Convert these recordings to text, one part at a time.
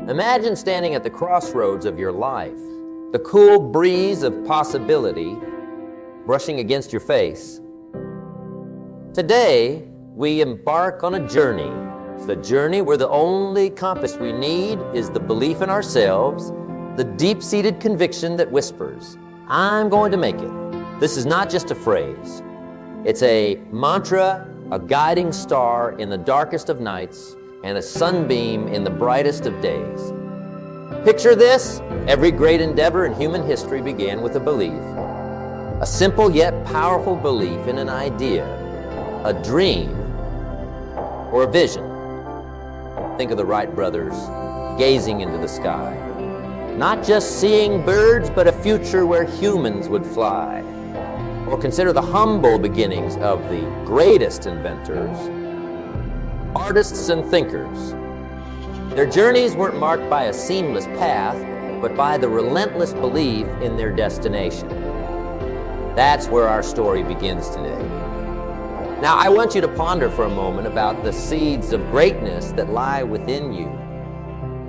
Imagine standing at the crossroads of your life, the cool breeze of possibility brushing against your face. Today, we embark on a journey. It's the journey where the only compass we need is the belief in ourselves, the deep-seated conviction that whispers, "I'm going to make it." This is not just a phrase. It's a mantra, a guiding star in the darkest of nights, and a sunbeam in the brightest of days. Picture this: every great endeavor in human history began with a belief. A simple yet powerful belief in an idea, a dream, or a vision. Think of the Wright brothers gazing into the sky. Not just seeing birds, but a future where humans would fly. Or consider the humble beginnings of the greatest inventors, artists and thinkers. Their journeys weren't marked by a seamless path, but by the relentless belief in their destination. That's where our story begins today. Now, I want you to ponder for a moment about the seeds of greatness that lie within you.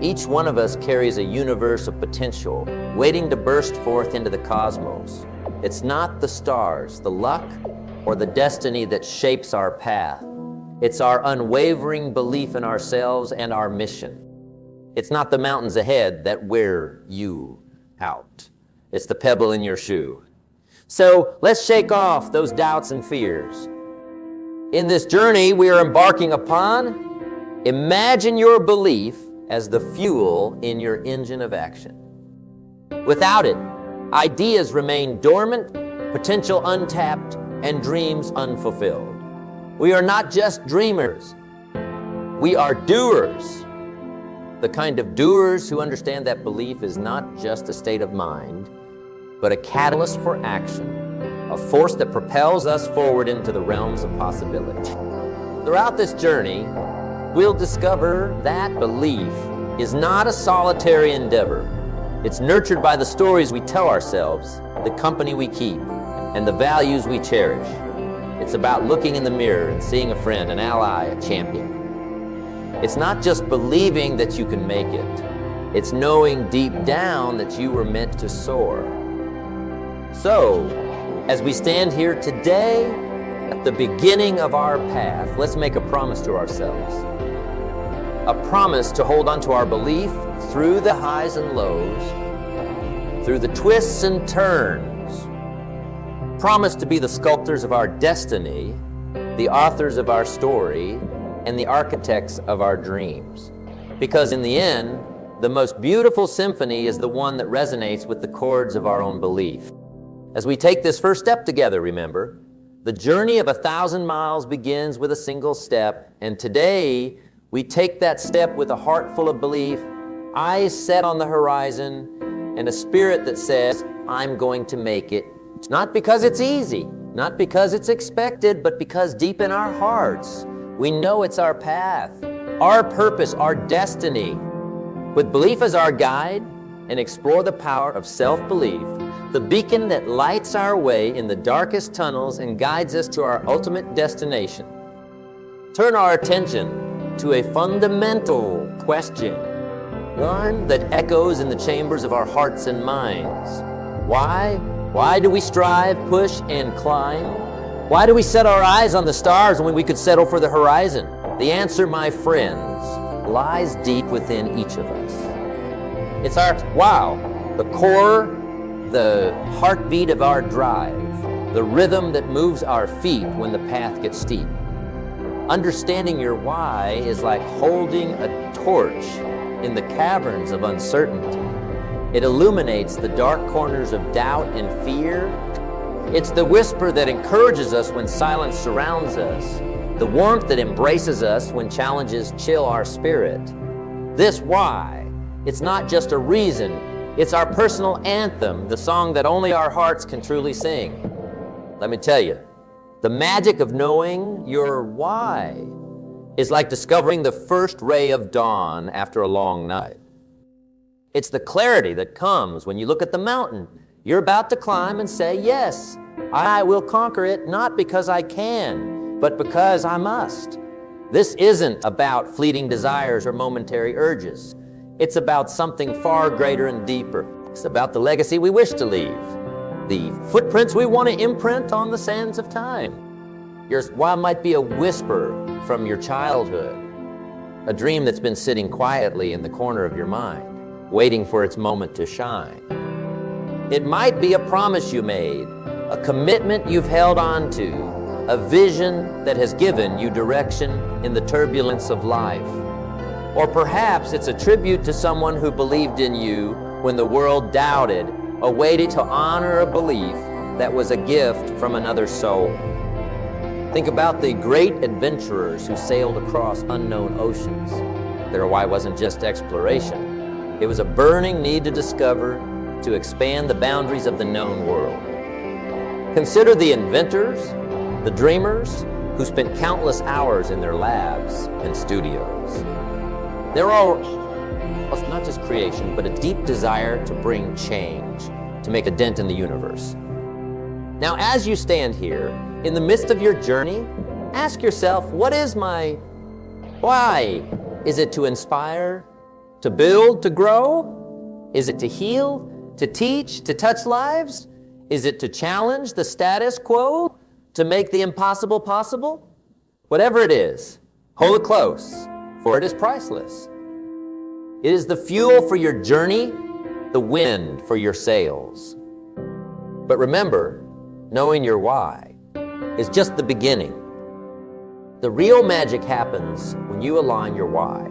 Each one of us carries a universe of potential, waiting to burst forth into the cosmos. It's not the stars, the luck, or the destiny that shapes our path. It's our unwavering belief in ourselves and our mission. It's not the mountains ahead that wear you out. It's the pebble in your shoe. So let's shake off those doubts and fears. In this journey we are embarking upon, imagine your belief as the fuel in your engine of action. Without it, ideas remain dormant, potential untapped, and dreams unfulfilled. We are not just dreamers, we are doers. The kind of doers who understand that belief is not just a state of mind, but a catalyst for action, a force that propels us forward into the realms of possibility. Throughout this journey, we'll discover that belief is not a solitary endeavor. It's nurtured by the stories we tell ourselves, the company we keep, and the values we cherish. It's about looking in the mirror and seeing a friend, an ally, a champion. It's not just believing that you can make it. It's knowing deep down that you were meant to soar. So, as we stand here today, at the beginning of our path, let's make a promise to ourselves. A promise to hold on to our belief through the highs and lows, through the twists and turns. Promise to be the sculptors of our destiny, the authors of our story, and the architects of our dreams. Because in the end, the most beautiful symphony is the one that resonates with the chords of our own belief. As we take this first step together, remember, the journey of 1,000 miles begins with a single step, and today we take that step with a heart full of belief, eyes set on the horizon, and a spirit that says, "I'm going to make it." It's not because it's easy, not because it's expected, but because deep in our hearts, we know it's our path, our purpose, our destiny. With belief as our guide, and explore the power of self-belief, the beacon that lights our way in the darkest tunnels and guides us to our ultimate destination. Turn our attention to a fundamental question, one that echoes in the chambers of our hearts and minds. Why? Why do we strive, push, and climb? Why do we set our eyes on the stars when we could settle for the horizon? The answer, my friends, lies deep within each of us. It's our wow, the core, the heartbeat of our drive, the rhythm that moves our feet when the path gets steep. Understanding your why is like holding a torch in the caverns of uncertainty. It illuminates the dark corners of doubt and fear. It's the whisper that encourages us when silence surrounds us, the warmth that embraces us when challenges chill our spirit. This why, it's not just a reason, it's our personal anthem, the song that only our hearts can truly sing. Let me tell you, the magic of knowing your why is like discovering the first ray of dawn after a long night. It's the clarity that comes when you look at the mountain you're about to climb and say, "Yes, I will conquer it, not because I can, but because I must." This isn't about fleeting desires or momentary urges. It's about something far greater and deeper. It's about the legacy we wish to leave, the footprints we want to imprint on the sands of time. Your why might be a whisper from your childhood, a dream that's been sitting quietly in the corner of your mind, waiting for its moment to shine. It might be a promise you made, a commitment you've held on to, a vision that has given you direction in the turbulence of life. Or perhaps it's a tribute to someone who believed in you when the world doubted, a way to honor a belief that was a gift from another soul. Think about the great adventurers who sailed across unknown oceans. Their why wasn't just exploration. It was a burning need to discover, to expand the boundaries of the known world. Consider the inventors, the dreamers, who spent countless hours in their labs and studios. They're all, it's not just creation, but a deep desire to bring change, to make a dent in the universe. Now, as you stand here, in the midst of your journey, ask yourself, what is my why? Is it to inspire, to build, to grow? Is it to heal, to teach, to touch lives? Is it to challenge the status quo, to make the impossible possible? Whatever it is, hold it close, for it is priceless. It is the fuel for your journey, the wind for your sails. But remember, knowing your why is just the beginning. The real magic happens when you align your why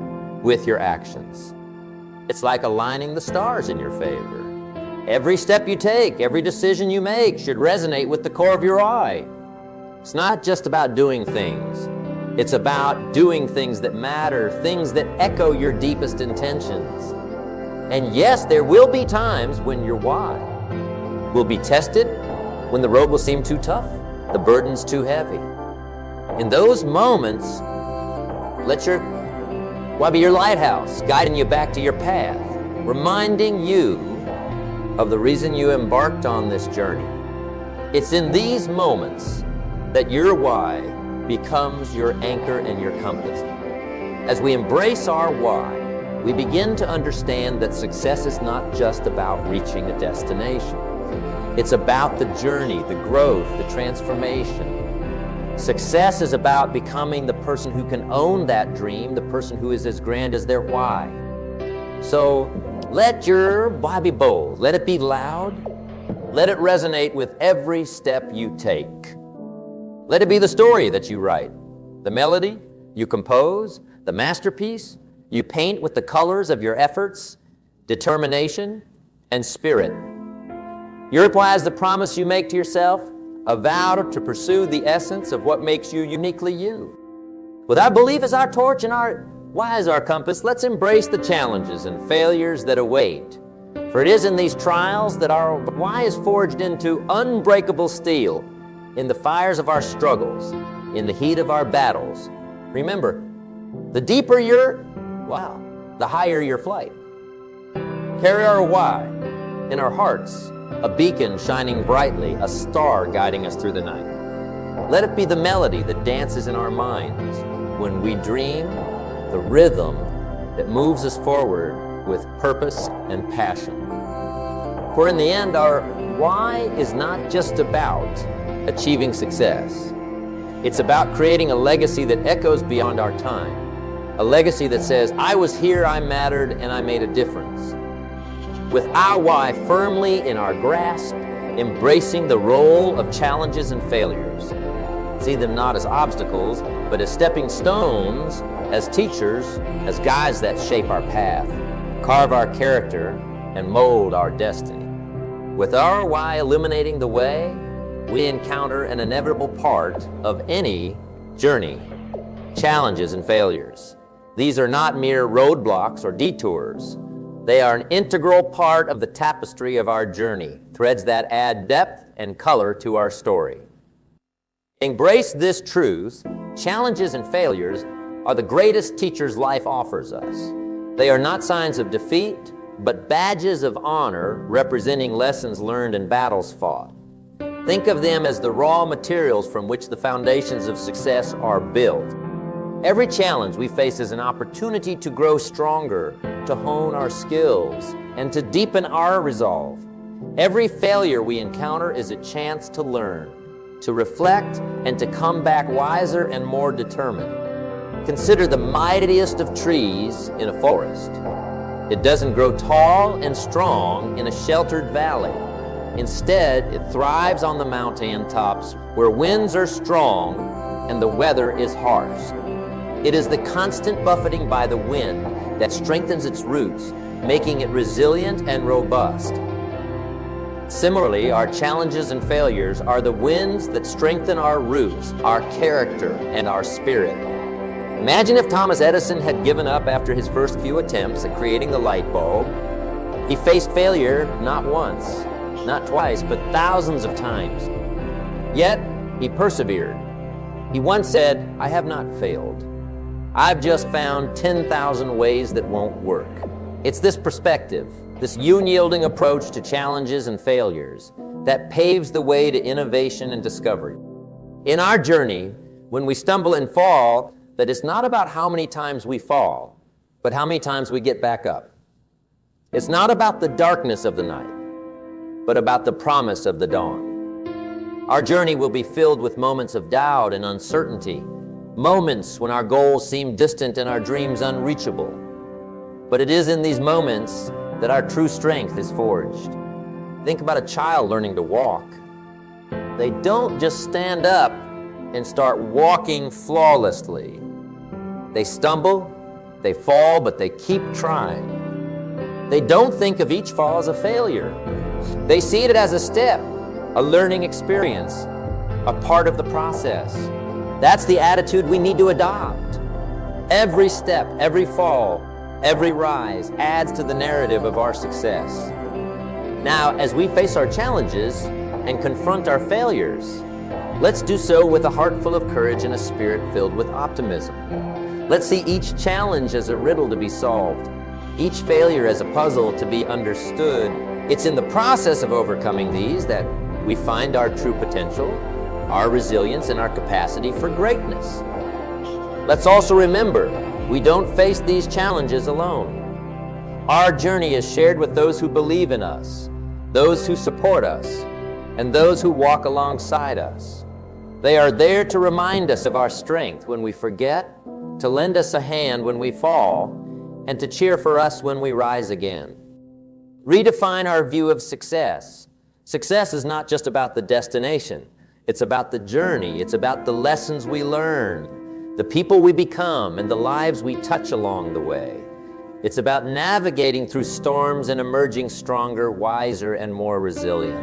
with your actions. It's like aligning the stars in your favor. Every step you take, every decision you make should resonate with the core of your why. It's not just about doing things. It's about doing things that matter, things that echo your deepest intentions. And yes, there will be times when your why will be tested, when the road will seem too tough, the burden's too heavy. In those moments, let your why be your lighthouse, guiding you back to your path, reminding you of the reason you embarked on this journey. It's in these moments that your why becomes your anchor and your compass. As we embrace our why, we begin to understand that success is not just about reaching a destination. It's about the journey, the growth, the transformation. Success is about becoming the person who can own that dream, the person who is as grand as their why. So let your why be bold, let it be loud, let it resonate with every step you take. Let it be the story that you write, the melody you compose, the masterpiece you paint with the colors of your efforts, determination, and spirit. Your why is the promise you make to yourself, a vow to pursue the essence of what makes you uniquely you. With our belief as our torch and our why as our compass, let's embrace the challenges and failures that await. For it is in these trials that our why is forged into unbreakable steel, in the fires of our struggles, in the heat of our battles. Remember, the deeper your wow, the higher your flight. Carry our why in our hearts, a beacon shining brightly, a star guiding us through the night. Let it be the melody that dances in our minds when we dream, the rhythm that moves us forward with purpose and passion. For in the end, our why is not just about achieving success. It's about creating a legacy that echoes beyond our time. A legacy that says, I was here, I mattered, and I made a difference. With our why firmly in our grasp, embracing the role of challenges and failures. See them not as obstacles, but as stepping stones, as teachers, as guides that shape our path, carve our character, and mold our destiny. With our why illuminating the way, we encounter an inevitable part of any journey, challenges and failures. These are not mere roadblocks or detours. They are an integral part of the tapestry of our journey, threads that add depth and color to our story. Embrace this truth. Challenges and failures are the greatest teachers life offers us. They are not signs of defeat, but badges of honor representing lessons learned and battles fought. Think of them as the raw materials from which the foundations of success are built. Every challenge we face is an opportunity to grow stronger, to hone our skills, and to deepen our resolve. Every failure we encounter is a chance to learn, to reflect, and to come back wiser and more determined. Consider the mightiest of trees in a forest. It doesn't grow tall and strong in a sheltered valley. Instead, it thrives on the mountain tops where winds are strong and the weather is harsh. It is the constant buffeting by the wind that strengthens its roots, making it resilient and robust. Similarly, our challenges and failures are the winds that strengthen our roots, our character, and our spirit. Imagine if Thomas Edison had given up after his first few attempts at creating the light bulb. He faced failure not once, not twice, but thousands of times. Yet, he persevered. He once said, "I have not failed. I've just found 10,000 ways that won't work." It's this perspective, this unyielding approach to challenges and failures, that paves the way to innovation and discovery. In our journey, when we stumble and fall, that it's not about how many times we fall, but how many times we get back up. It's not about the darkness of the night, but about the promise of the dawn. Our journey will be filled with moments of doubt and uncertainty, moments when our goals seem distant and our dreams unreachable. But it is in these moments that our true strength is forged. Think about a child learning to walk. They don't just stand up and start walking flawlessly. They stumble, they fall, but they keep trying. They don't think of each fall as a failure. They see it as a step, a learning experience, a part of the process. That's the attitude we need to adopt. Every step, every fall, every rise adds to the narrative of our success. Now, as we face our challenges and confront our failures, let's do so with a heart full of courage and a spirit filled with optimism. Let's see each challenge as a riddle to be solved, each failure as a puzzle to be understood. It's in the process of overcoming these that we find our true potential, our resilience, and our capacity for greatness. Let's also remember, we don't face these challenges alone. Our journey is shared with those who believe in us, those who support us, and those who walk alongside us. They are there to remind us of our strength when we forget, to lend us a hand when we fall, and to cheer for us when we rise again. Redefine our view of success. Success is not just about the destination. It's about the journey. It's about the lessons we learn, the people we become, and the lives we touch along the way. It's about navigating through storms and emerging stronger, wiser, and more resilient.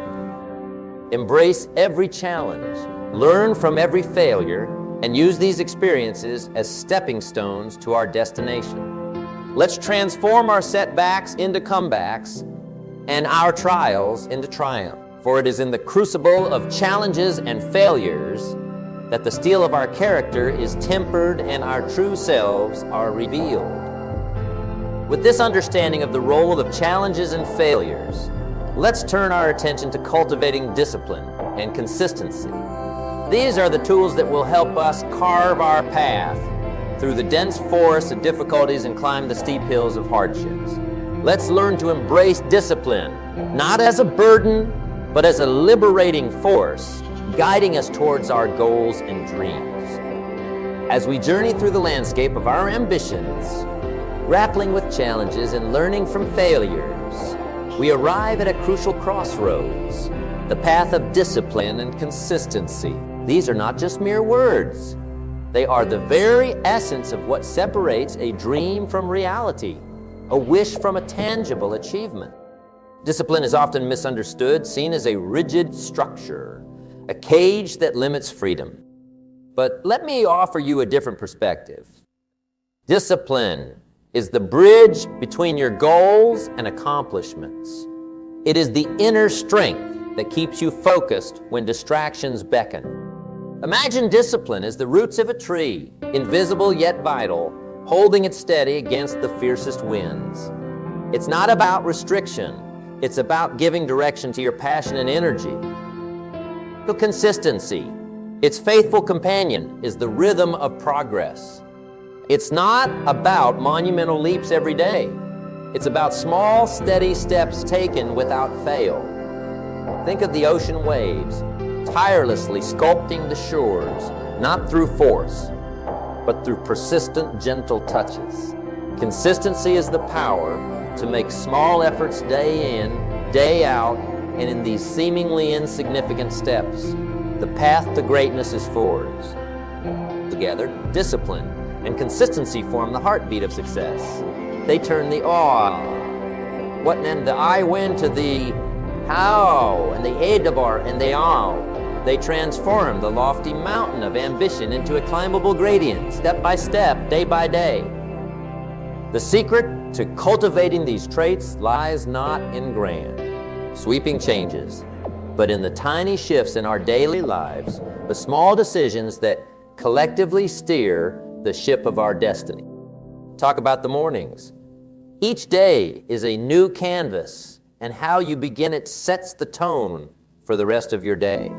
Embrace every challenge, learn from every failure, and use these experiences as stepping stones to our destination. Let's transform our setbacks into comebacks and our trials into triumph. For it is in the crucible of challenges and failures that the steel of our character is tempered and our true selves are revealed. With this understanding of the role of challenges and failures, let's turn our attention to cultivating discipline and consistency. These are the tools that will help us carve our path through the dense forests of difficulties and climb the steep hills of hardships. Let's learn to embrace discipline, not as a burden, but as a liberating force, guiding us towards our goals and dreams. As we journey through the landscape of our ambitions, grappling with challenges and learning from failures, we arrive at a crucial crossroads, the path of discipline and consistency. These are not just mere words. They are the very essence of what separates a dream from reality, a wish from a tangible achievement. Discipline is often misunderstood, seen as a rigid structure, a cage that limits freedom. But let me offer you a different perspective. Discipline is the bridge between your goals and accomplishments. It is the inner strength that keeps you focused when distractions beckon. Imagine discipline as the roots of a tree, invisible yet vital, holding it steady against the fiercest winds. It's not about restriction. It's about giving direction to your passion and energy. The consistency, its faithful companion, is the rhythm of progress. It's not about monumental leaps every day. It's about small, steady steps taken without fail. Think of the ocean waves, tirelessly sculpting the shores, not through force, but through persistent, gentle touches. Consistency is the power to make small efforts day in, day out, and in these seemingly insignificant steps, the path to greatness is forged. Together, discipline and consistency form the heartbeat of success. They turn the what and the I win to the how and the edabar and the all. They transform the lofty mountain of ambition into a climbable gradient, step by step, day by day. The secret to cultivating these traits lies not in grand, sweeping changes, but in the tiny shifts in our daily lives, the small decisions that collectively steer the ship of our destiny. Talk about the mornings. Each day is a new canvas, and how you begin it sets the tone for the rest of your day.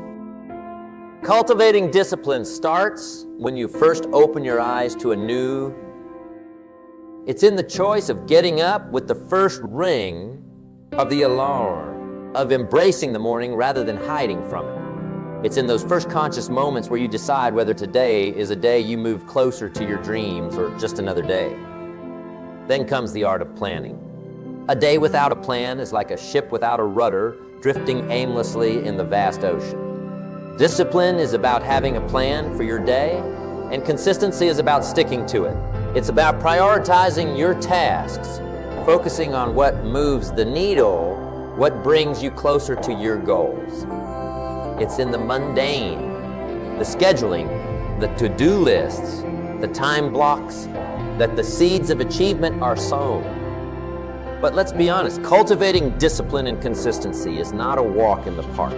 Cultivating discipline starts when you first open your eyes to a new. It's in the choice of getting up with the first ring of the alarm, of embracing the morning rather than hiding from it. It's in those first conscious moments where you decide whether today is a day you move closer to your dreams or just another day. Then comes the art of planning. A day without a plan is like a ship without a rudder, drifting aimlessly in the vast ocean. Discipline is about having a plan for your day, and consistency is about sticking to it. It's about prioritizing your tasks, focusing on what moves the needle, what brings you closer to your goals. It's in the mundane, the scheduling, the to-do lists, the time blocks, that the seeds of achievement are sown. But let's be honest, cultivating discipline and consistency is not a walk in the park.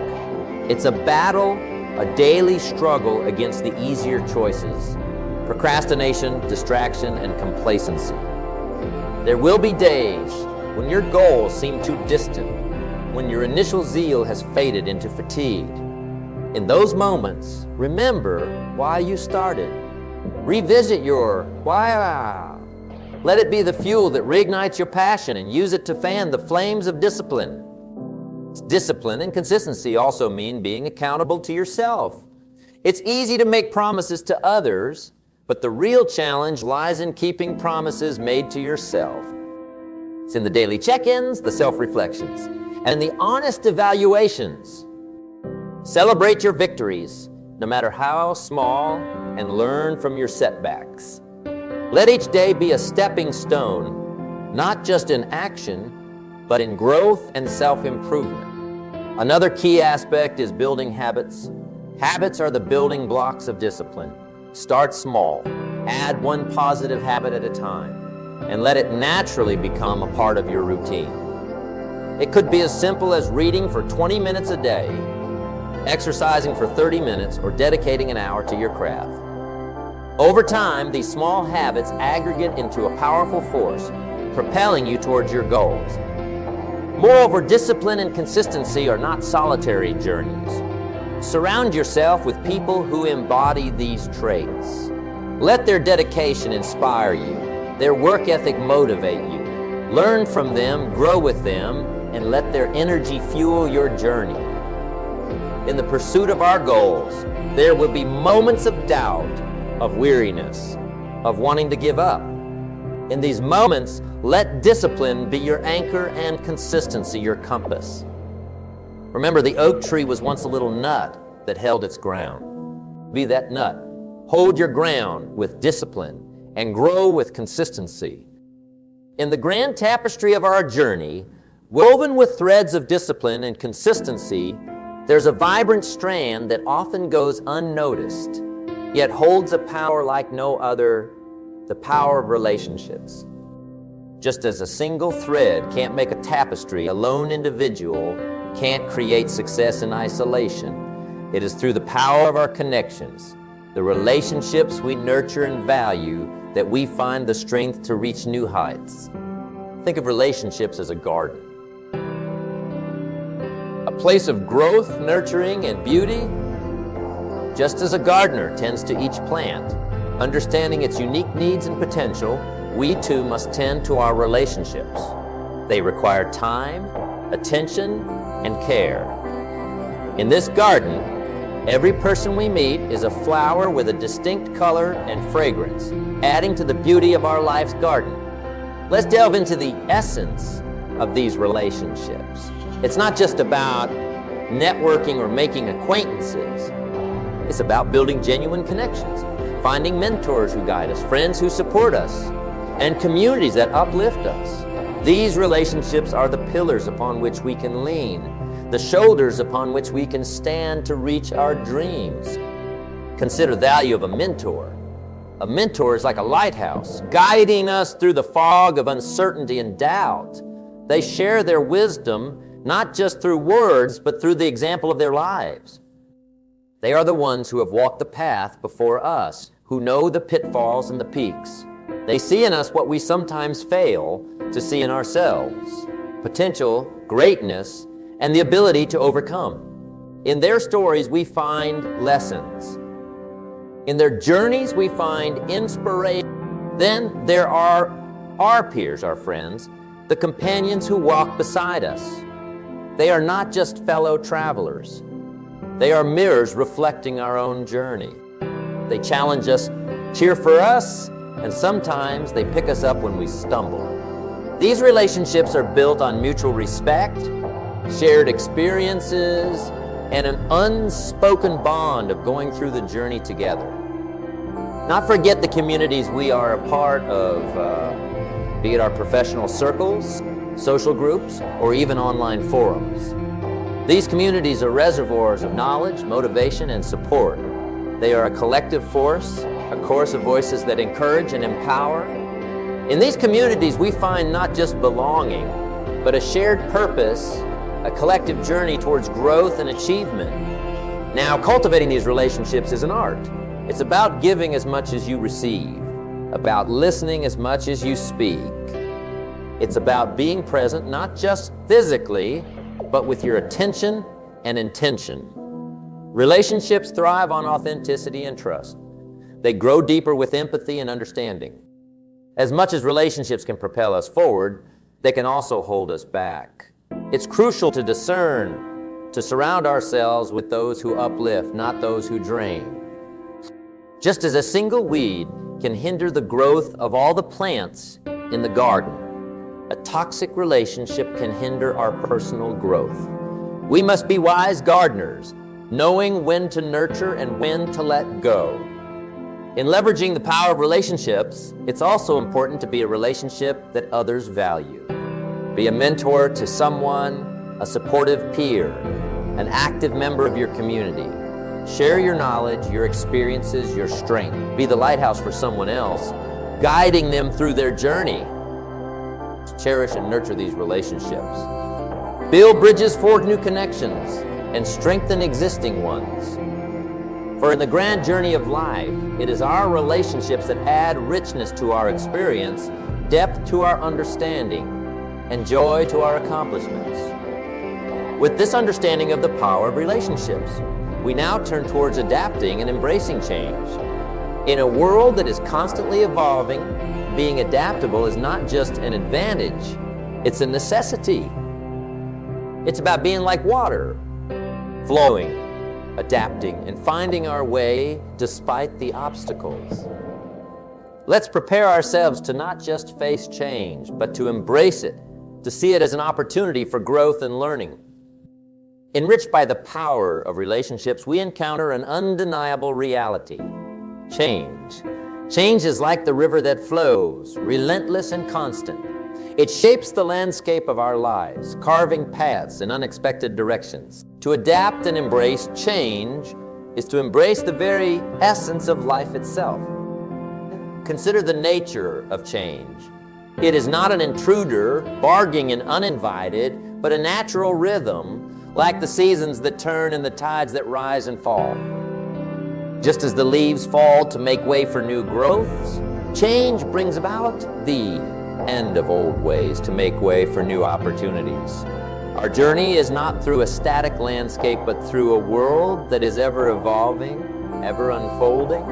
It's a battle, a daily struggle against the easier choices, procrastination, distraction, and complacency. There will be days when your goals seem too distant, when your initial zeal has faded into fatigue. In those moments, remember why you started. Revisit your why. Let it be the fuel that reignites your passion and use it to fan the flames of discipline. Discipline and consistency also mean being accountable to yourself. It's easy to make promises to others, but the real challenge lies in keeping promises made to yourself. It's in the daily check-ins, the self-reflections, and the honest evaluations. Celebrate your victories, no matter how small, and learn from your setbacks. Let each day be a stepping stone, not just in action, but in growth and self-improvement. Another key aspect is building habits. Habits are the building blocks of discipline. Start small, add one positive habit at a time, and let it naturally become a part of your routine. It could be as simple as reading for 20 minutes a day, exercising for 30 minutes, or dedicating an hour to your craft. Over time, these small habits aggregate into a powerful force, propelling you towards your goals. Moreover, discipline and consistency are not solitary journeys. Surround yourself with people who embody these traits. Let their dedication inspire you, their work ethic motivate you. Learn from them, grow with them, and let their energy fuel your journey. In the pursuit of our goals, there will be moments of doubt, of weariness, of wanting to give up. In these moments, let discipline be your anchor and consistency your compass. Remember, the oak tree was once a little nut that held its ground. Be that nut. Hold your ground with discipline and grow with consistency. In the grand tapestry of our journey, woven with threads of discipline and consistency, there's a vibrant strand that often goes unnoticed, yet holds a power like no other, the power of relationships. Just as a single thread can't make a tapestry, a lone individual can't create success in isolation. It is through the power of our connections, the relationships we nurture and value, that we find the strength to reach new heights. Think of relationships as a garden. A place of growth, nurturing, and beauty. Just as a gardener tends to each plant, Understanding its unique needs and potential, we too must tend to our relationships. They require time, attention, and care. In this garden, every person we meet is a flower with a distinct color and fragrance, adding to the beauty of our life's garden. Let's delve into the essence of these relationships. It's not just about networking or making acquaintances. It's about building genuine connections, finding mentors who guide us, friends who support us, and communities that uplift us. These relationships are the pillars upon which we can lean, the shoulders upon which we can stand to reach our dreams. Consider the value of a mentor. A mentor is like a lighthouse, guiding us through the fog of uncertainty and doubt. They share their wisdom not just through words, but through the example of their lives. They are the ones who have walked the path before us, who know the pitfalls and the peaks. They see in us what we sometimes fail to see in ourselves: potential, greatness, and the ability to overcome. In their stories, we find lessons. In their journeys, we find inspiration. Then there are our peers, our friends, the companions who walk beside us. They are not just fellow travelers. They are mirrors reflecting our own journey. They challenge us, cheer for us, and sometimes they pick us up when we stumble. These relationships are built on mutual respect, shared experiences, and an unspoken bond of going through the journey together. Not forget the communities we are a part of, be it our professional circles, social groups, or even online forums. These communities are reservoirs of knowledge, motivation, and support. They are a collective force, a chorus of voices that encourage and empower. In these communities, we find not just belonging, but a shared purpose, a collective journey towards growth and achievement. Now, cultivating these relationships is an art. It's about giving as much as you receive, about listening as much as you speak. It's about being present, not just physically, but with your attention and intention. Relationships thrive on authenticity and trust. They grow deeper with empathy and understanding. As much as relationships can propel us forward, they can also hold us back. It's crucial to discern, to surround ourselves with those who uplift, not those who drain. Just as a single weed can hinder the growth of all the plants in the garden, a toxic relationship can hinder our personal growth. We must be wise gardeners, knowing when to nurture and when to let go. In leveraging the power of relationships, it's also important to be a relationship that others value. Be a mentor to someone, a supportive peer, an active member of your community. Share your knowledge, your experiences, your strength. Be the lighthouse for someone else, guiding them through their journey. Cherish and nurture these relationships. Build bridges, forge new connections, and strengthen existing ones. For in the grand journey of life, it is our relationships that add richness to our experience, depth to our understanding, and joy to our accomplishments. With this understanding of the power of relationships, we now turn towards adapting and embracing change. In a world that is constantly evolving, being adaptable is not just an advantage, it's a necessity. It's about being like water, flowing, adapting, and finding our way despite the obstacles. Let's prepare ourselves to not just face change, but to embrace it, to see it as an opportunity for growth and learning. Enriched by the power of relationships, we encounter an undeniable reality: change. Change is like the river that flows, relentless and constant. It shapes the landscape of our lives, carving paths in unexpected directions. To adapt and embrace change is to embrace the very essence of life itself. Consider the nature of change. It is not an intruder, barging and uninvited, but a natural rhythm, like the seasons that turn and the tides that rise and fall. Just as the leaves fall to make way for new growths, change brings about the end of old ways to make way for new opportunities. Our journey is not through a static landscape, but through a world that is ever evolving, ever unfolding.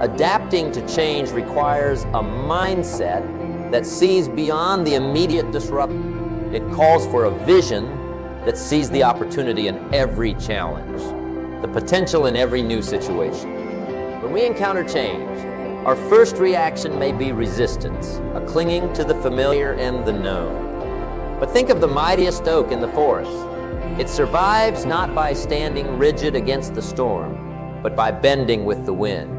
Adapting to change requires a mindset that sees beyond the immediate disruption. It calls for a vision that sees the opportunity in every challenge, the potential in every new situation. When we encounter change, our first reaction may be resistance, a clinging to the familiar and the known. But think of the mightiest oak in the forest. It survives not by standing rigid against the storm, but by bending with the wind.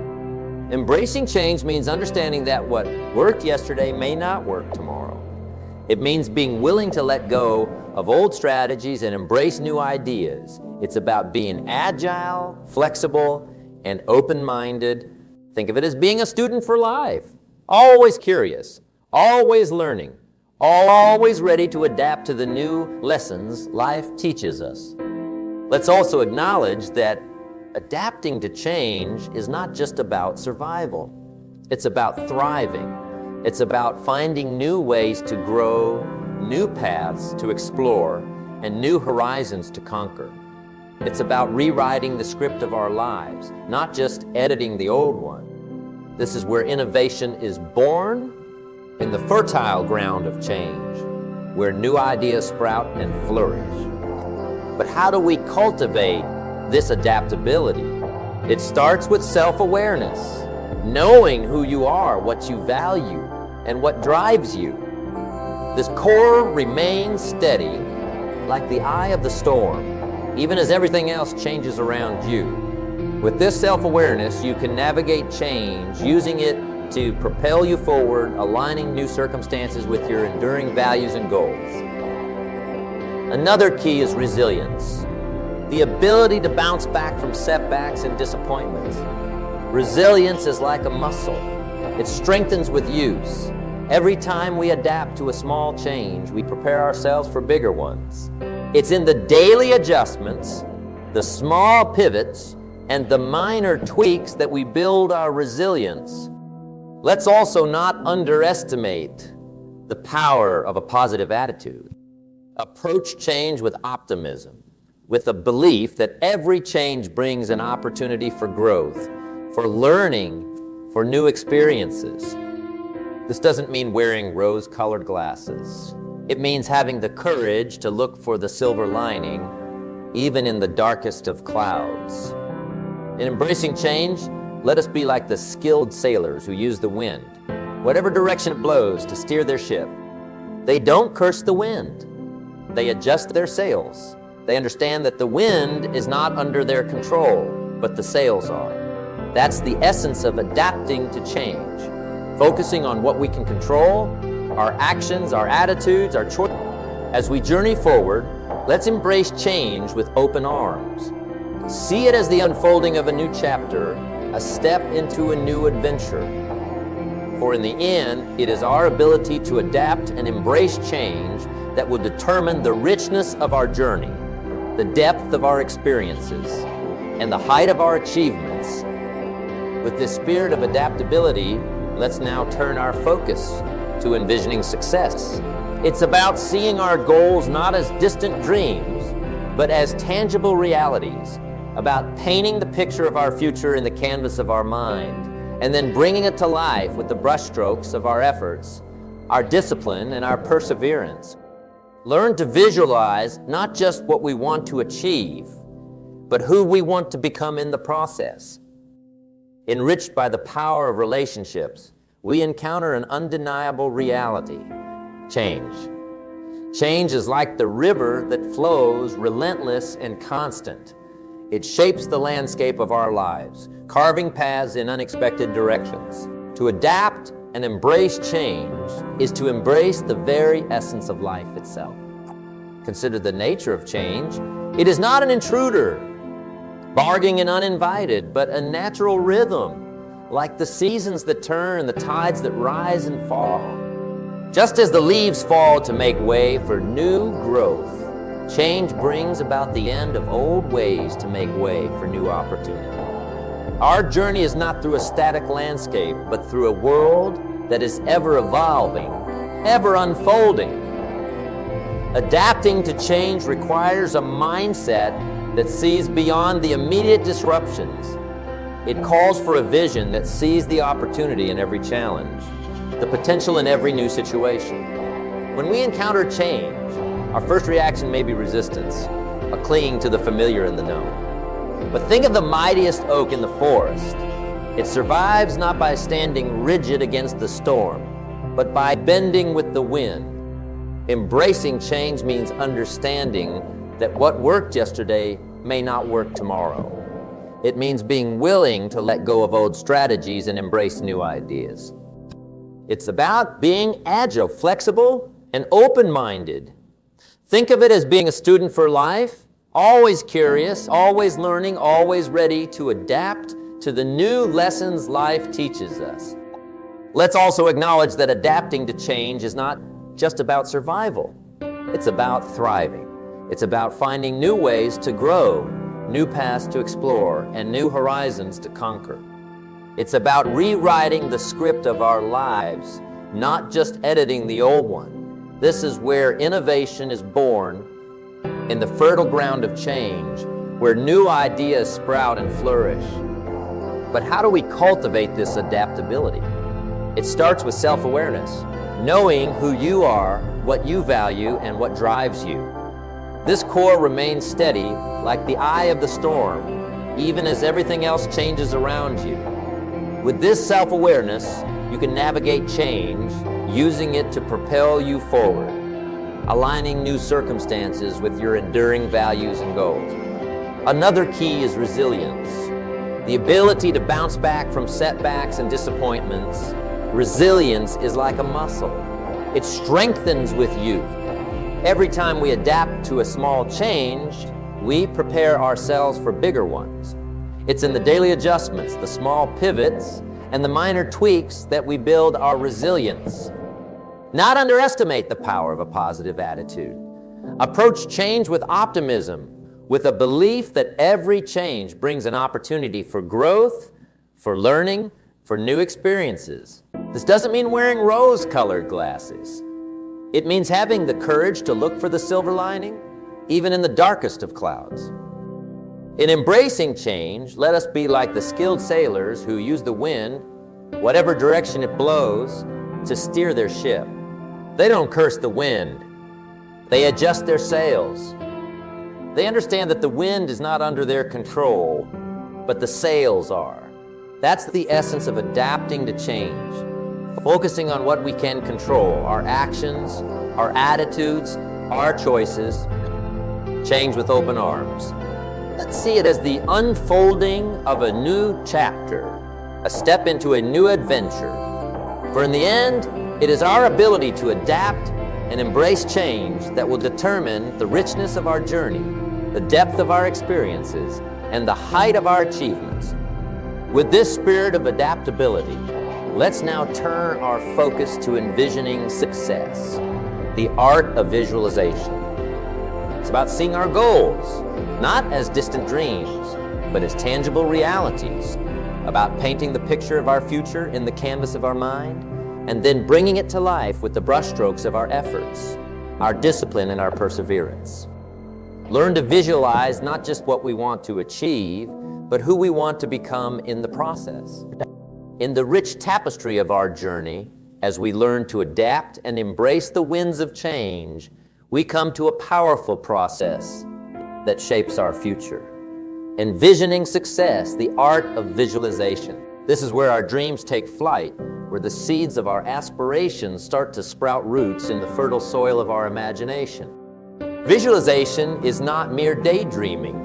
Embracing change means understanding that what worked yesterday may not work tomorrow. It means being willing to let go of old strategies and embrace new ideas. It's about being agile, flexible, and open-minded. Think of it as being a student for life, always curious, always learning, always ready to adapt to the new lessons life teaches us. Let's also acknowledge that adapting to change is not just about survival. It's about thriving. It's about finding new ways to grow, new paths to explore, and new horizons to conquer. It's about rewriting the script of our lives, not just editing the old one. This is where innovation is born, in the fertile ground of change, where new ideas sprout and flourish. But how do we cultivate this adaptability? It starts with self-awareness, knowing who you are, what you value, and what drives you. This core remains steady like the eye of the storm, even as everything else changes around you. With this self-awareness, you can navigate change, using it to propel you forward, aligning new circumstances with your enduring values and goals. Another key is resilience, the ability to bounce back from setbacks and disappointments. Resilience is like a muscle. It strengthens with use. Every time we adapt to a small change, we prepare ourselves for bigger ones. It's in the daily adjustments, the small pivots, and the minor tweaks that we build our resilience. Let's also not underestimate the power of a positive attitude. Approach change with optimism, with a belief that every change brings an opportunity for growth, for learning, for new experiences. This doesn't mean wearing rose-colored glasses. It means having the courage to look for the silver lining, even in the darkest of clouds. In embracing change, let us be like the skilled sailors who use the wind, whatever direction it blows, to steer their ship. They don't curse the wind. They adjust their sails. They understand that the wind is not under their control, but the sails are. That's the essence of adapting to change, focusing on what we can control, our actions, our attitudes, our choices. As we journey forward, let's embrace change with open arms. See it as the unfolding of a new chapter, a step into a new adventure. For in the end, it is our ability to adapt and embrace change that will determine the richness of our journey, the depth of our experiences, and the height of our achievements. With this spirit of adaptability, let's now turn our focus to envisioning success. It's about seeing our goals not as distant dreams, but as tangible realities, about painting the picture of our future in the canvas of our mind, and then bringing it to life with the brushstrokes of our efforts, our discipline, and our perseverance. Learn to visualize not just what we want to achieve, but who we want to become in the process. Enriched by the power of relationships, we encounter an undeniable reality: change. Change is like the river that flows relentless and constant. It shapes the landscape of our lives, carving paths in unexpected directions. To adapt and embrace change is to embrace the very essence of life itself. Consider the nature of change. It is not an intruder, barging and uninvited, but a natural rhythm, like the seasons that turn, the tides that rise and fall. Just as the leaves fall to make way for new growth, change brings about the end of old ways to make way for new opportunity. Our journey is not through a static landscape, but through a world that is ever evolving, ever unfolding. Adapting to change requires a mindset that sees beyond the immediate disruptions. It calls for a vision that sees the opportunity in every challenge, the potential in every new situation. When we encounter change, our first reaction may be resistance, a clinging to the familiar and the known. But think of the mightiest oak in the forest. It survives not by standing rigid against the storm, but by bending with the wind. Embracing change means understanding that what worked yesterday may not work tomorrow. It means being willing to let go of old strategies and embrace new ideas. It's about being agile, flexible, and open-minded. Think of it as being a student for life, always curious, always learning, always ready to adapt to the new lessons life teaches us. Let's also acknowledge that adapting to change is not just about survival. It's about thriving. It's about finding new ways to grow, new paths to explore, and new horizons to conquer. It's about rewriting the script of our lives, not just editing the old one. This is where innovation is born, in the fertile ground of change, where new ideas sprout and flourish. But how do we cultivate this adaptability? It starts with self-awareness, knowing who you are, what you value, and what drives you. This core remains steady like the eye of the storm, even as everything else changes around you. With this self-awareness, you can navigate change, using it to propel you forward, aligning new circumstances with your enduring values and goals. Another key is resilience, the ability to bounce back from setbacks and disappointments. Resilience is like a muscle. It strengthens with youth. Every time we adapt to a small change, we prepare ourselves for bigger ones. It's in the daily adjustments, the small pivots, and the minor tweaks that we build our resilience. Not underestimate the power of a positive attitude. Approach change with optimism, with a belief that every change brings an opportunity for growth, for learning, for new experiences. This doesn't mean wearing rose-colored glasses. It means having the courage to look for the silver lining, even in the darkest of clouds. In embracing change, let us be like the skilled sailors who use the wind, whatever direction it blows, to steer their ship. They don't curse the wind. They adjust their sails. They understand that the wind is not under their control, but the sails are. That's the essence of adapting to change. Focusing on what we can control, our actions, our attitudes, our choices. Change with open arms. Let's see it as the unfolding of a new chapter, a step into a new adventure. For in the end, it is our ability to adapt and embrace change that will determine the richness of our journey, the depth of our experiences, and the height of our achievements. With this spirit of adaptability, let's now turn our focus to envisioning success, the art of visualization. It's about seeing our goals, not as distant dreams, but as tangible realities, about painting the picture of our future in the canvas of our mind, and then bringing it to life with the brushstrokes of our efforts, our discipline, and our perseverance. Learn to visualize not just what we want to achieve, but who we want to become in the process. In the rich tapestry of our journey, as we learn to adapt and embrace the winds of change, we come to a powerful process that shapes our future. Envisioning success, the art of visualization. This is where our dreams take flight, where the seeds of our aspirations start to sprout roots in the fertile soil of our imagination. Visualization is not mere daydreaming.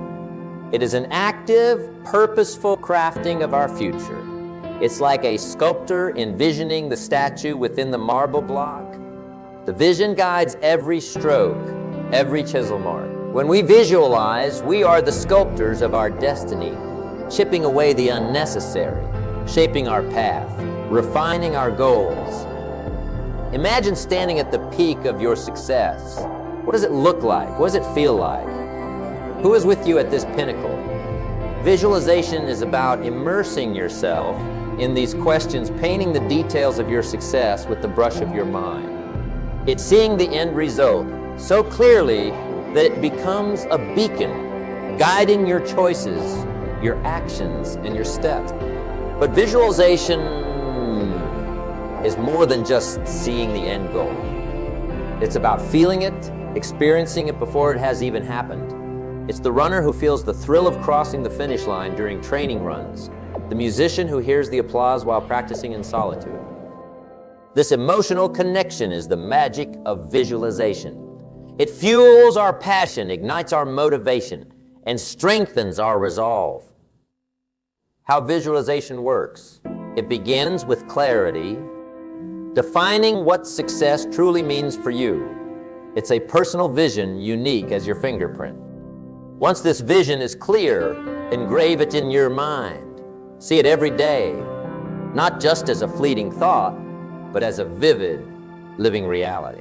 It is an active, purposeful crafting of our future. It's like a sculptor envisioning the statue within the marble block. The vision guides every stroke, every chisel mark. When we visualize, we are the sculptors of our destiny, chipping away the unnecessary, shaping our path, refining our goals. Imagine standing at the peak of your success. What does it look like? What does it feel like? Who is with you at this pinnacle? Visualization is about immersing yourself in these questions, painting the details of your success with the brush of your mind. It's seeing the end result so clearly that it becomes a beacon, guiding your choices, your actions, and your steps. But visualization is more than just seeing the end goal. It's about feeling it, experiencing it before it has even happened. It's the runner who feels the thrill of crossing the finish line during training runs, the musician who hears the applause while practicing in solitude. This emotional connection is the magic of visualization. It fuels our passion, ignites our motivation, and strengthens our resolve. How visualization works. It begins with clarity, defining what success truly means for you. It's a personal vision unique as your fingerprint. Once this vision is clear, engrave it in your mind. See it every day, not just as a fleeting thought, but as a vivid, living reality.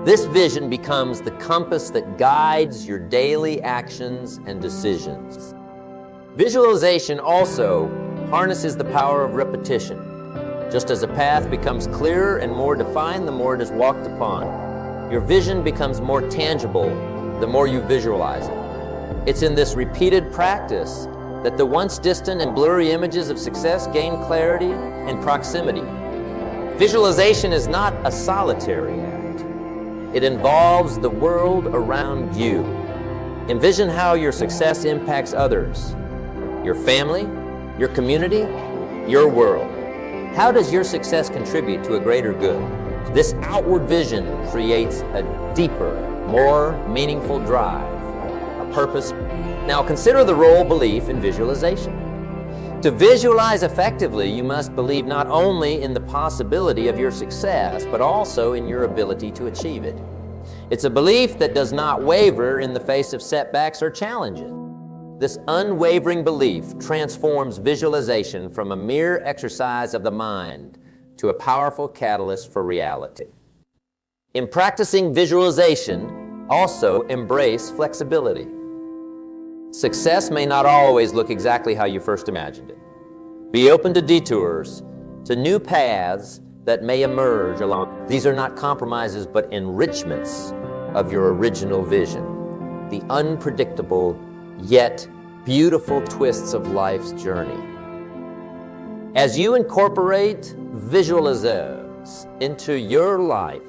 This vision becomes the compass that guides your daily actions and decisions. Visualization also harnesses the power of repetition. Just as a path becomes clearer and more defined the more it is walked upon, your vision becomes more tangible the more you visualize it. It's in this repeated practice that the once distant and blurry images of success gain clarity and proximity. Visualization is not a solitary act. It involves the world around you. Envision how your success impacts others, your family, your community, your world. How does your success contribute to a greater good? This outward vision creates a deeper, more meaningful drive, a purpose. Now consider the role belief in visualization. To visualize effectively, you must believe not only in the possibility of your success, but also in your ability to achieve it. It's a belief that does not waver in the face of setbacks or challenges. This unwavering belief transforms visualization from a mere exercise of the mind to a powerful catalyst for reality. In practicing visualization, also embrace flexibility. Success may not always look exactly how you first imagined it. Be open to detours, to new paths that may emerge along. These are not compromises, but enrichments of your original vision, the unpredictable yet beautiful twists of life's journey. As you incorporate visualizations into your life,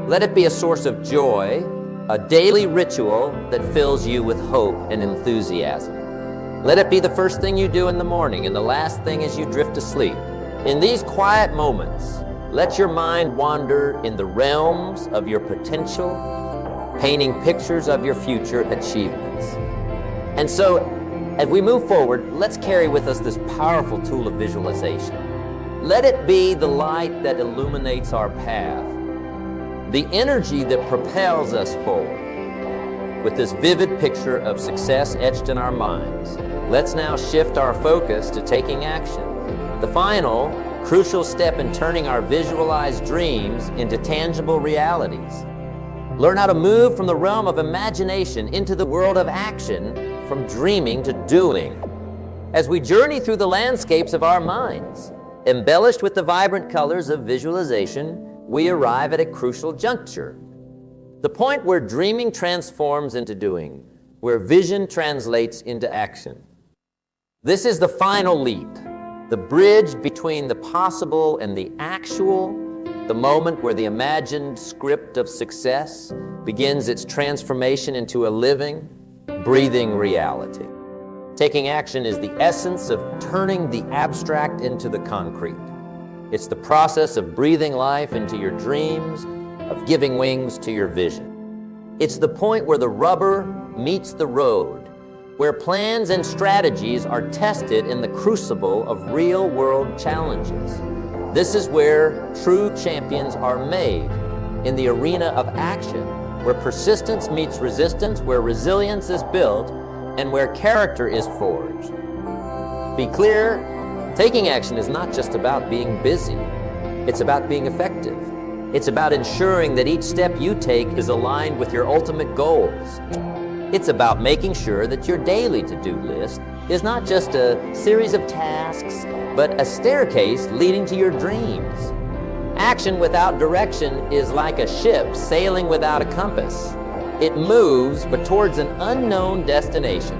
let it be a source of joy, a daily ritual that fills you with hope and enthusiasm. Let it be the first thing you do in the morning and the last thing as you drift to sleep. In these quiet moments, let your mind wander in the realms of your potential, painting pictures of your future achievements. And so, as we move forward, let's carry with us this powerful tool of visualization. Let it be the light that illuminates our path, the energy that propels us forward. With this vivid picture of success etched in our minds, let's now shift our focus to taking action. The final, crucial step in turning our visualized dreams into tangible realities. Learn how to move from the realm of imagination into the world of action, from dreaming to doing. As we journey through the landscapes of our minds, embellished with the vibrant colors of visualization, we arrive at a crucial juncture. The point where dreaming transforms into doing, where vision translates into action. This is the final leap, the bridge between the possible and the actual, the moment where the imagined script of success begins its transformation into a living, breathing reality. Taking action is the essence of turning the abstract into the concrete. It's the process of breathing life into your dreams, of giving wings to your vision. It's the point where the rubber meets the road, where plans and strategies are tested in the crucible of real-world challenges. This is where true champions are made, in the arena of action, where persistence meets resistance, where resilience is built, and where character is forged. Be clear, taking action is not just about being busy. It's about being effective. It's about ensuring that each step you take is aligned with your ultimate goals. It's about making sure that your daily to-do list is not just a series of tasks, but a staircase leading to your dreams. Action without direction is like a ship sailing without a compass. It moves, but towards an unknown destination.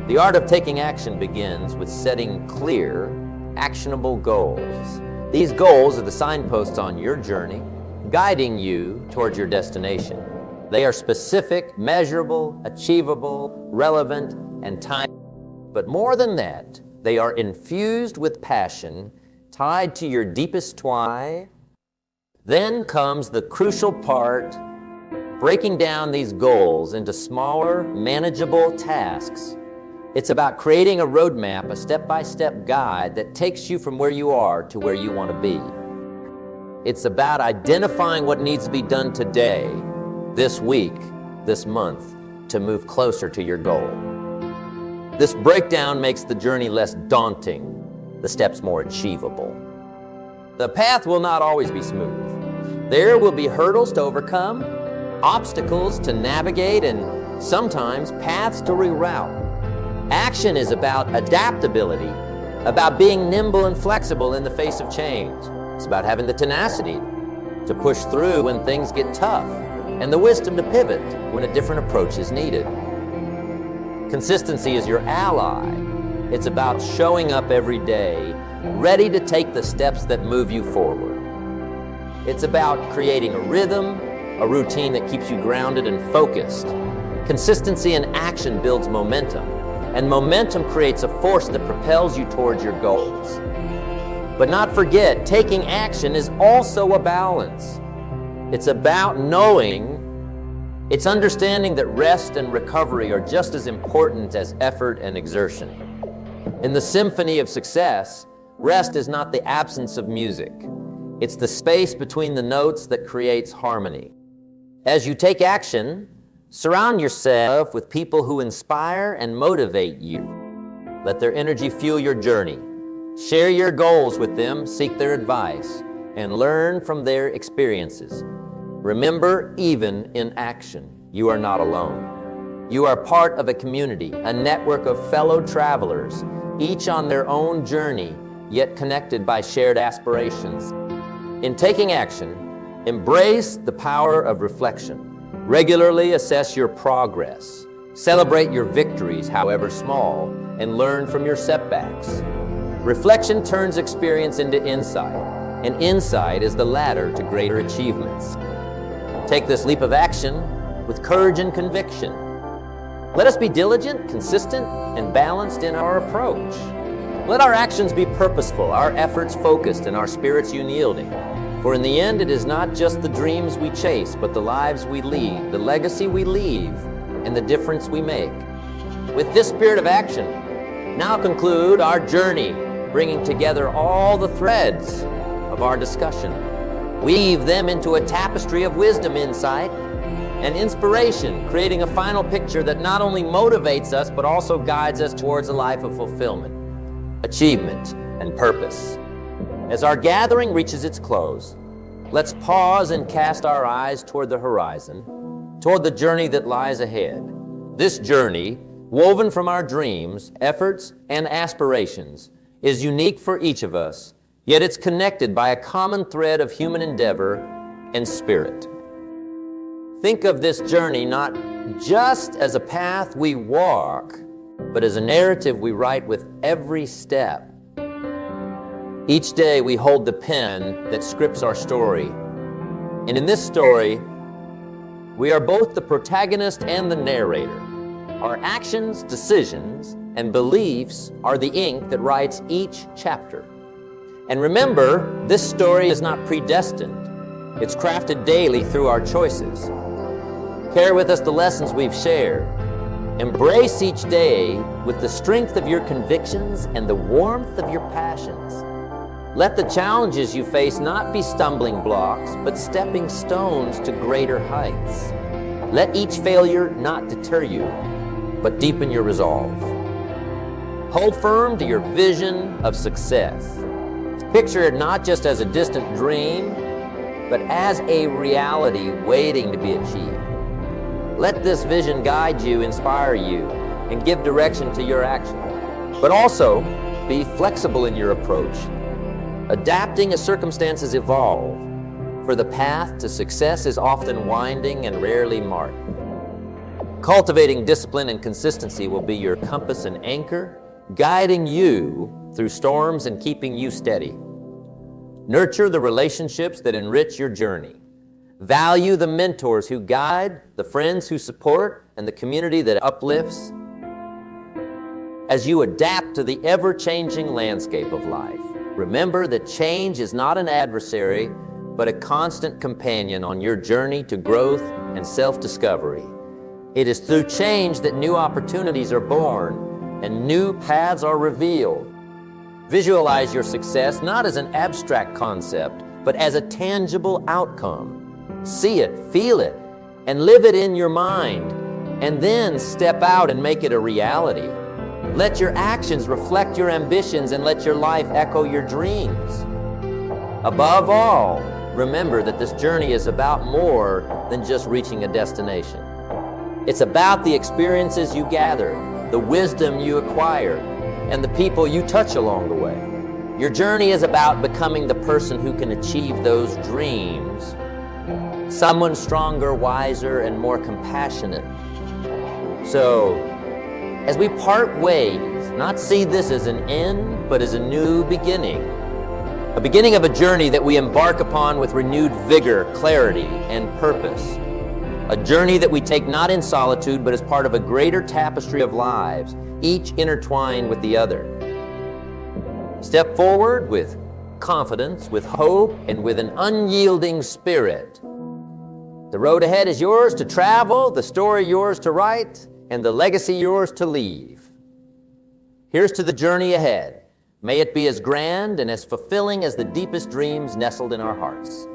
The art of taking action begins with setting clear, actionable goals. These goals are the signposts on your journey, guiding you towards your destination. They are specific, measurable, achievable, relevant, and time. But more than that, they are infused with passion, tied to your deepest why. Then comes the crucial part, breaking down these goals into smaller, manageable tasks. It's about creating a roadmap, a step-by-step guide that takes you from where you are to where you want to be. It's about identifying what needs to be done today, this week, this month, to move closer to your goal. This breakdown makes the journey less daunting, the steps more achievable. The path will not always be smooth. There will be hurdles to overcome, obstacles to navigate, and sometimes paths to reroute. Action is about adaptability, about being nimble and flexible in the face of change. It's about having the tenacity to push through when things get tough, and the wisdom to pivot when a different approach is needed. Consistency is your ally. It's about showing up every day, ready to take the steps that move you forward. It's about creating a rhythm, a routine that keeps you grounded and focused. Consistency in action builds momentum, and momentum creates a force that propels you towards your goals. But not forget, taking action is also a balance. It's about knowing, it's understanding that rest and recovery are just as important as effort and exertion. In the symphony of success, rest is not the absence of music. It's the space between the notes that creates harmony. As you take action, surround yourself with people who inspire and motivate you. Let their energy fuel your journey. Share your goals with them, seek their advice, and learn from their experiences. Remember, even in action, you are not alone. You are part of a community, a network of fellow travelers, each on their own journey, yet connected by shared aspirations. In taking action, embrace the power of reflection. Regularly assess your progress. Celebrate your victories, however small, and learn from your setbacks. Reflection turns experience into insight, and insight is the ladder to greater achievements. Take this leap of action with courage and conviction. Let us be diligent, consistent, and balanced in our approach. Let our actions be purposeful, our efforts focused, and our spirits unyielding. For in the end, it is not just the dreams we chase, but the lives we lead, the legacy we leave, and the difference we make. With this spirit of action, now conclude our journey, bringing together all the threads of our discussion. Weave them into a tapestry of wisdom, insight, and inspiration, creating a final picture that not only motivates us, but also guides us towards a life of fulfillment, achievement, and purpose. As our gathering reaches its close, let's pause and cast our eyes toward the horizon, toward the journey that lies ahead. This journey, woven from our dreams, efforts, and aspirations, is unique for each of us, yet it's connected by a common thread of human endeavor and spirit. Think of this journey not just as a path we walk, but as a narrative we write with every step. Each day we hold the pen that scripts our story. And in this story, we are both the protagonist and the narrator. Our actions, decisions, and beliefs are the ink that writes each chapter. And remember, this story is not predestined. It's crafted daily through our choices. Carry with us the lessons we've shared. Embrace each day with the strength of your convictions and the warmth of your passions. Let the challenges you face not be stumbling blocks, but stepping stones to greater heights. Let each failure not deter you, but deepen your resolve. Hold firm to your vision of success. Picture it not just as a distant dream, but as a reality waiting to be achieved. Let this vision guide you, inspire you, and give direction to your action. But also, be flexible in your approach, adapting as circumstances evolve, for the path to success is often winding and rarely marked. Cultivating discipline and consistency will be your compass and anchor, guiding you through storms and keeping you steady. Nurture the relationships that enrich your journey. Value the mentors who guide, the friends who support, and the community that uplifts. As you adapt to the ever-changing landscape of life, remember that change is not an adversary, but a constant companion on your journey to growth and self-discovery. It is through change that new opportunities are born and new paths are revealed. Visualize your success not as an abstract concept, but as a tangible outcome. See it, feel it, and live it in your mind, and then step out and make it a reality. Let your actions reflect your ambitions and let your life echo your dreams. Above all, remember that this journey is about more than just reaching a destination. It's about the experiences you gather, the wisdom you acquire, and the people you touch along the way. Your journey is about becoming the person who can achieve those dreams. Someone stronger, wiser, and more compassionate. So, as we part ways, not see this as an end, but as a new beginning. A beginning of a journey that we embark upon with renewed vigor, clarity, and purpose. A journey that we take not in solitude, but as part of a greater tapestry of lives, each intertwined with the other. Step forward with confidence, with hope, and with an unyielding spirit. The road ahead is yours to travel, the story yours to write, and the legacy yours to leave. Here's to the journey ahead. May it be as grand and as fulfilling as the deepest dreams nestled in our hearts.